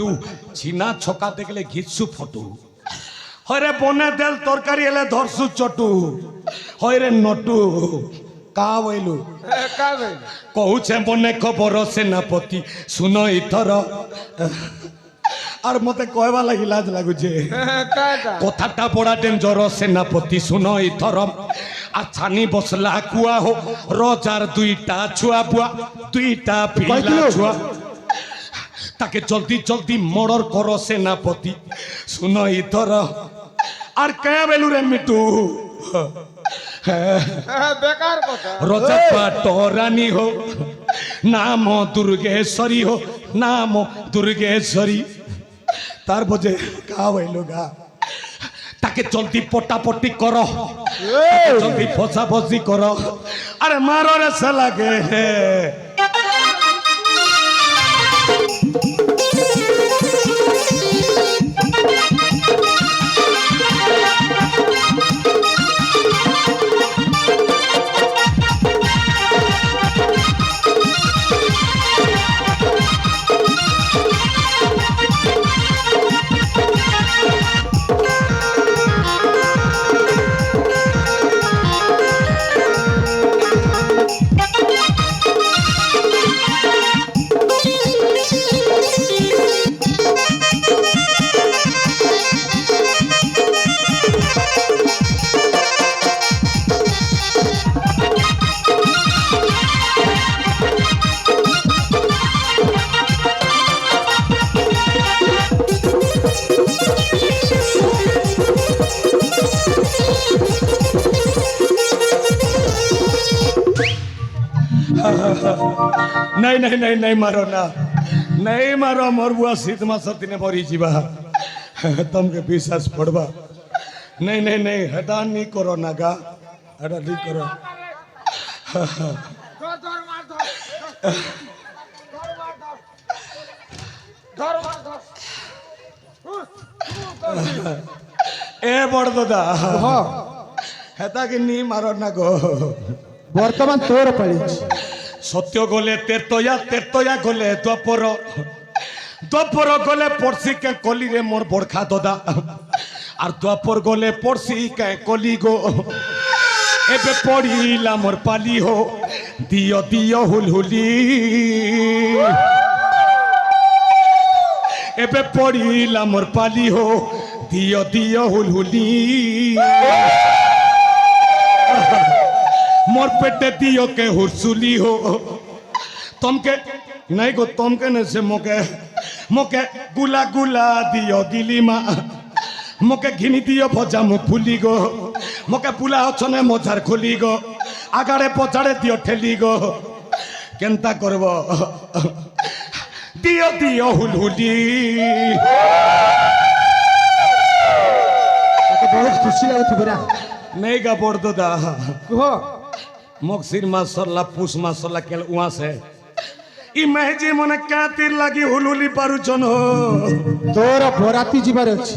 পাটু চিনা ছকা দেখলে ঘিচ্ছু ফটু হরে বনে দেল তরকারি এলে ধরসু চটু হরে নটু কা বইলু কହୁছে বনে খবর সেনাপতি শুন ইথর আর মতে কহবা লাগি লাজ লাগুছে কথাটা বড়া ডেঞ্জর সেনাপতি শুন ইথর আর ছানি বসলা কুয়া হো রজার দুইটা ছুয়া বুয়া দুইটা পিলা ছুয়া তাকে জলদি জলদি মর্ডর করো সেনাপতি শুন ইথর আর কে বেলু রে মিটু বেকার কথা রজা পাটরানী হো নাম দুর্গেশ্বরী হো নাম দুর্গেশ্বরী তার বোঝে কা হইলো গা তাকে জলদি পটাপটি করো জলদি ফসা ফসি করো আরে মারো রে সালাকে नहीं नहीं नहीं नहीं मारो ना नहीं मारो मोर बुआ शीत मास दिने मरी जीवा तुमके विश्वास पड़वा नहीं नहीं नहीं हटा नहीं करो ना गा हटा नहीं करो ए बड़ दादा हेता कि नहीं मारो ना गो বর্তমান তোর পালি সত্য গলে তেরতয়া তেরতয়া গলে দ্বপর দ্বপর গলে পড়ছি কে কলি রে মোর বড়খা দাদা আর দ্বপর গলে পড়ছি কে কলি গো এবে পড়িলা মোর পালি হো দিও দিও হুলহুলি এবে পড়িলা মোর পালি হো দিও দিও হুলহুলি मोर पेटे दियो के हुरसुली हो तुमके नहीं गो तुमके न से मोके मोके गुला गुला दियो गिली मा मोके घिनी दियो भजा मु फुली गो मोके पुला छने मोझार खुली गो आगाड़े पछाड़े दियो ठेली गो केनता करबो दियो दियो हुलहुली बहुत खुशी लाଗୁଥିବ ନା नहीं गा बोर दादा କୁହ मगसिर मासल्ला पुष मासल्ला केल उहाँ से इ मेहजी मने क्या तीर लगी हुलुली पारुचन हो ତୋର ବରାତି ଯିବାର ଅଛି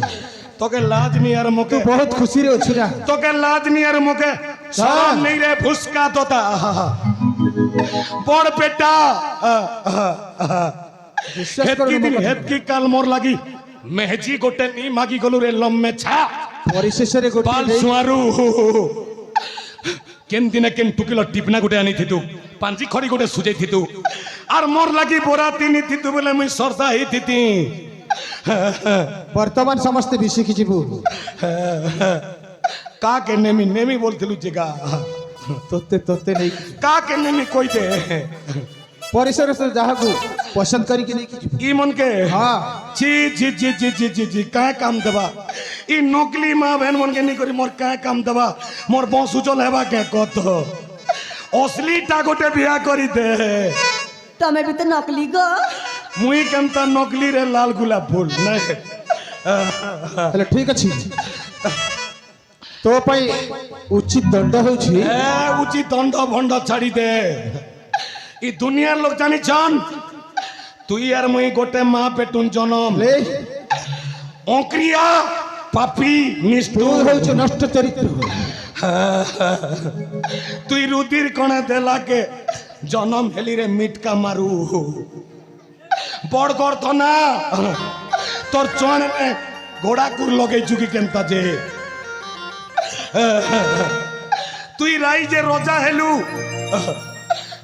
तोके लाज नहीं यार ତୁ मोके ବହୁତ ଖୁସିରେ ଅଛୁ ନା तोके लाज नहीं यार मोके शर्म नहीं रे फुसका तोता बड़ बेटा ବିଶ୍ୱାସ हेतकी दिन କର हेतकी काल मोर लगी मेहजी गोटे नी मागी गलु रे लम्मे छा ପରିଶେଷରେ बाल ଗୋଟେ सुआरू केन दिने केन टुकिलो टिपना गोटे आनी थितु पांची खड़ी गोटे सुजै थितु आर मोर लगी बोरा तिनी थितु बोले मुई सरसा ही थिति ବର୍ତ୍ତମାନ ସମସ୍ତେ ମିଶିକି ଯିବୁ का के नेमी नेमी बोलथिलु जेगा ତୋତେ ତୋତେ ନେଇ का के नेमी कोई दे ପରିସର ଯାହାକୁ ପସନ୍ଦ କରିକି ନେଇକି ଯିବୁ ई मन के ହଁ जी जी जी जी जी जी जी का काम देबा ई नकली मां बहन मन के नहीं करी मोर का काम देबा मोर बंसु चल हेबा के कत असली टा गोटे बिया करी दे तमे भी तो नकली गो मुई केनता नकली रे लाल गुलाब फूल नहीं ହେଲେ ଠିକ ଅଛି ତୋ ପାଇଁ ଉଚିତ ଦଣ୍ଡ ହେଉଛି ए उचित दंड भंड छाड़ी दे ई दुनियार लोग जानी जान তুই আর মুই গোটে মা পেটুন জনম লে অক্রিয়া পাপি ତୁ নিষ্ঠুর ହେଉଛୁ ନଷ୍ଟ ଚରିତ୍ର তুই রুদির কণে দেলাকে জনম হেলি রে মিটকা মারু বড় করত না তোর চোয়ানে ঘোড়া কুর লগাইছু কি কেনতা যে তুই রাই যে রোজা হেলু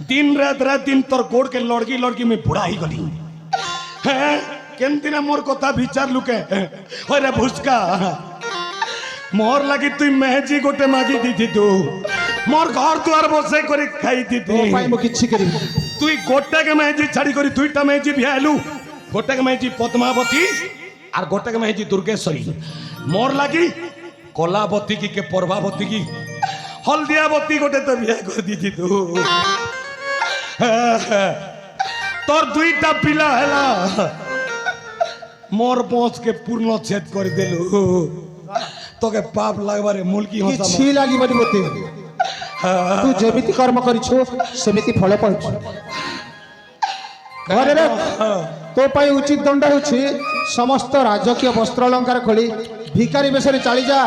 दिन रात दिन तोर गोड़ के लड़की लड़की में बुढ़ा ही गली हैं केमती ना मोर कथा विचार लुके अरे भुसका मोर लगी तु मेहजी गोटे मागी दी तू मोर घर द्वार बसे करी खाई दी ତୋ ପାଇଁ ମୁଁ କିଛି କରିବି তুই গোটে के मेहजी छाड़ी करी दुईटा मेहजी भियालु गोटे के मेहजी पद्मावती और गोटे के मेहजी दुर्गेश्वरी मोर लगी कलावती की के प्रभावती की हल्दियावती गोटे तो बिया कर दी तू तोर दुईटा पिला हैला मोर पहुंच के पूर्ण छेद कर देलु तोके पाप लागबारे मुलकी हंसा କିଛି ଲାଗିବନି ମୋତେ ତୁ ଯେମିତି କର୍ମ କରିଛୁ ସେମିତି ଫଳ ପାଉଛୁ ଘରେ ରେ ତୋ ପାଇଁ ଉଚିତ ଦଣ୍ଡ ହେଉଛି ସମସ୍ତ ରାଜକୀୟ ବସ୍ତ୍ର ଅଳଙ୍କାର ଖୋଲି ଭିକାରୀ ବେଶରେ ଚାଲି ଯା